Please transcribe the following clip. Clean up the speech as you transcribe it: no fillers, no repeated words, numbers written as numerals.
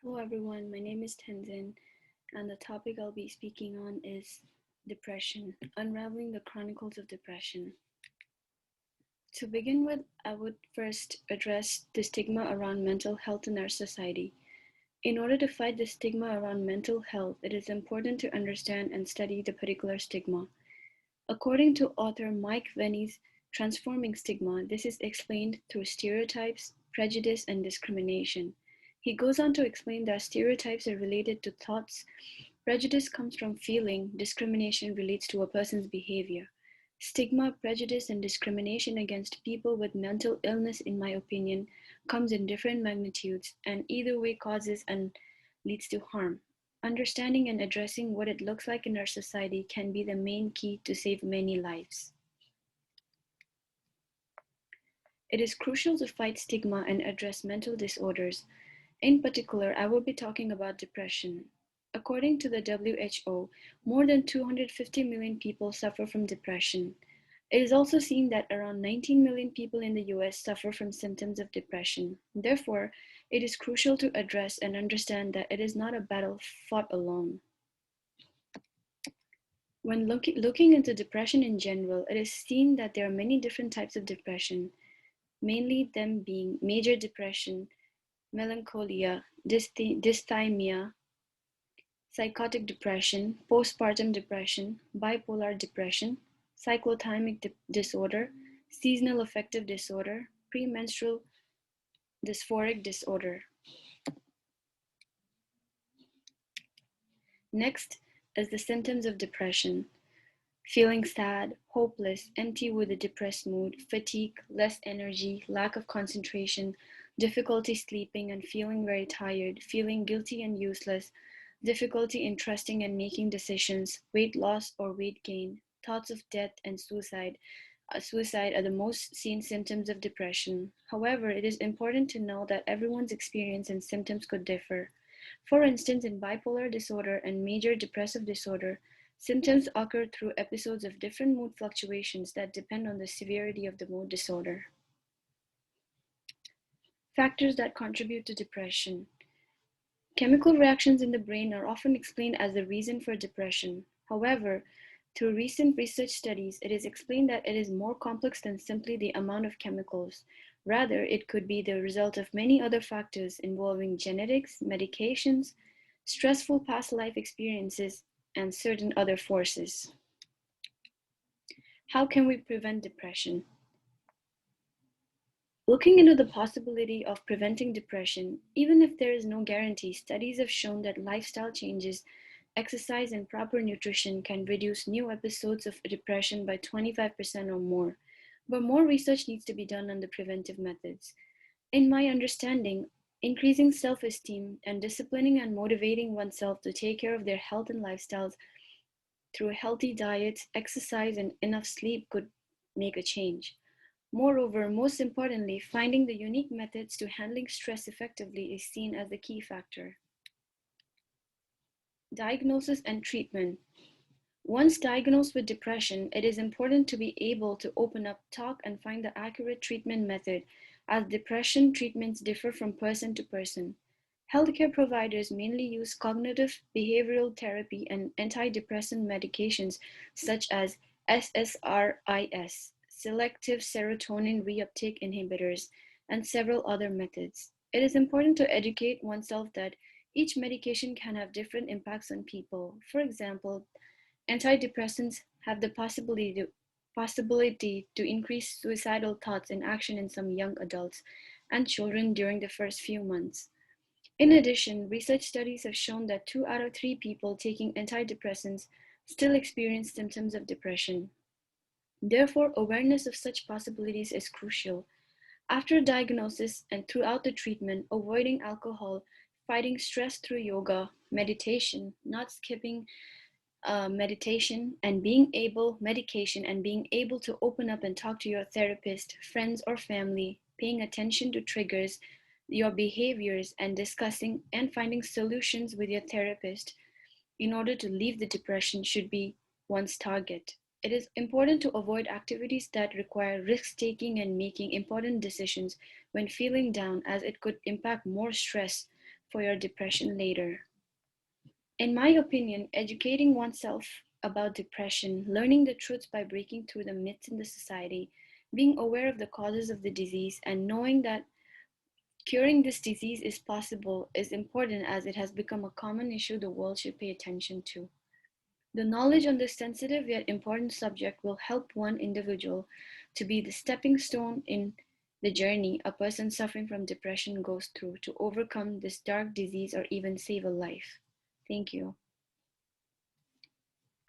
Hello everyone, my name is Tenzin, and the topic I'll be speaking on is depression, unraveling the chronicles of depression. To begin with, I would first address the stigma around mental health in our society. In order to fight the stigma around mental health, it is important to understand and study the particular stigma. According to author Mike Venny's Transforming Stigma, this is explained through stereotypes, prejudice, and discrimination. He goes on to explain that stereotypes are related to thoughts, prejudice comes from feeling, discrimination relates to a person's behavior. Stigma, prejudice, and discrimination against people with mental illness, in my opinion, comes in different magnitudes and either way causes and leads to harm. Understanding and addressing what it looks like in our society can be the main key to save many lives. It is crucial to fight stigma and address mental disorders. In particular, I will be talking about depression. According to the WHO, more than 250 million people suffer from depression. It is also seen that around 19 million people in the US suffer from symptoms of depression. Therefore, it is crucial to address and understand that it is not a battle fought alone. When looking into depression in general, it is seen that there are many different types of depression, mainly them being major depression, melancholia, dysthymia, psychotic depression, postpartum depression, bipolar depression, cyclothymic disorder, seasonal affective disorder, premenstrual dysphoric disorder. Next is the symptoms of depression. Feeling sad, hopeless, empty with a depressed mood, fatigue, less energy, lack of concentration, difficulty sleeping and feeling very tired, feeling guilty and useless, difficulty in trusting and making decisions, weight loss or weight gain, thoughts of death and suicide. Suicide are the most seen symptoms of depression. However, it is important to know that everyone's experience and symptoms could differ. For instance, in bipolar disorder and major depressive disorder, symptoms occur through episodes of different mood fluctuations that depend on the severity of the mood disorder. Factors that contribute to depression. Chemical reactions in the brain are often explained as the reason for depression. However, through recent research studies, it is explained that it is more complex than simply the amount of chemicals. Rather, it could be the result of many other factors involving genetics, medications, stressful past life experiences, and certain other forces. How can we prevent depression? Looking into the possibility of preventing depression, even if there is no guarantee, studies have shown that lifestyle changes, exercise, and proper nutrition can reduce new episodes of depression by 25% or more. But more research needs to be done on the preventive methods. In my understanding, increasing self esteem and disciplining and motivating oneself to take care of their health and lifestyles through healthy diets, exercise, and enough sleep could make a change. Moreover, most importantly, finding the unique methods to handling stress effectively is seen as the key factor. Diagnosis and treatment. Once diagnosed with depression, it is important to be able to open up, talk, and find the accurate treatment method, as depression treatments differ from person to person. Healthcare providers mainly use cognitive behavioral therapy and antidepressant medications such as SSRIs, selective serotonin reuptake inhibitors, and several other methods. It is important to educate oneself that each medication can have different impacts on people. For example, antidepressants have the possibility to increase suicidal thoughts and action in some young adults and children during the first few months. In addition, research studies have shown that 2 out of 3 people taking antidepressants still experience symptoms of depression. Therefore, awareness of such possibilities is crucial. After diagnosis and throughout the treatment, avoiding alcohol, fighting stress through yoga, meditation, not skipping medication and being able to open up and talk to your therapist, friends, or family, paying attention to triggers, your behaviors, and discussing and finding solutions with your therapist in order to leave the depression should be one's target. It is important to avoid activities that require risk taking and making important decisions when feeling down, as it could impact more stress for your depression later. In my opinion, educating oneself about depression, learning the truth by breaking through the myths in the society, being aware of the causes of the disease, and knowing that curing this disease is possible is important as it has become a common issue the world should pay attention to. The knowledge on this sensitive yet important subject will help one individual to be the stepping stone in the journey a person suffering from depression goes through to overcome this dark disease or even save a life. Thank you.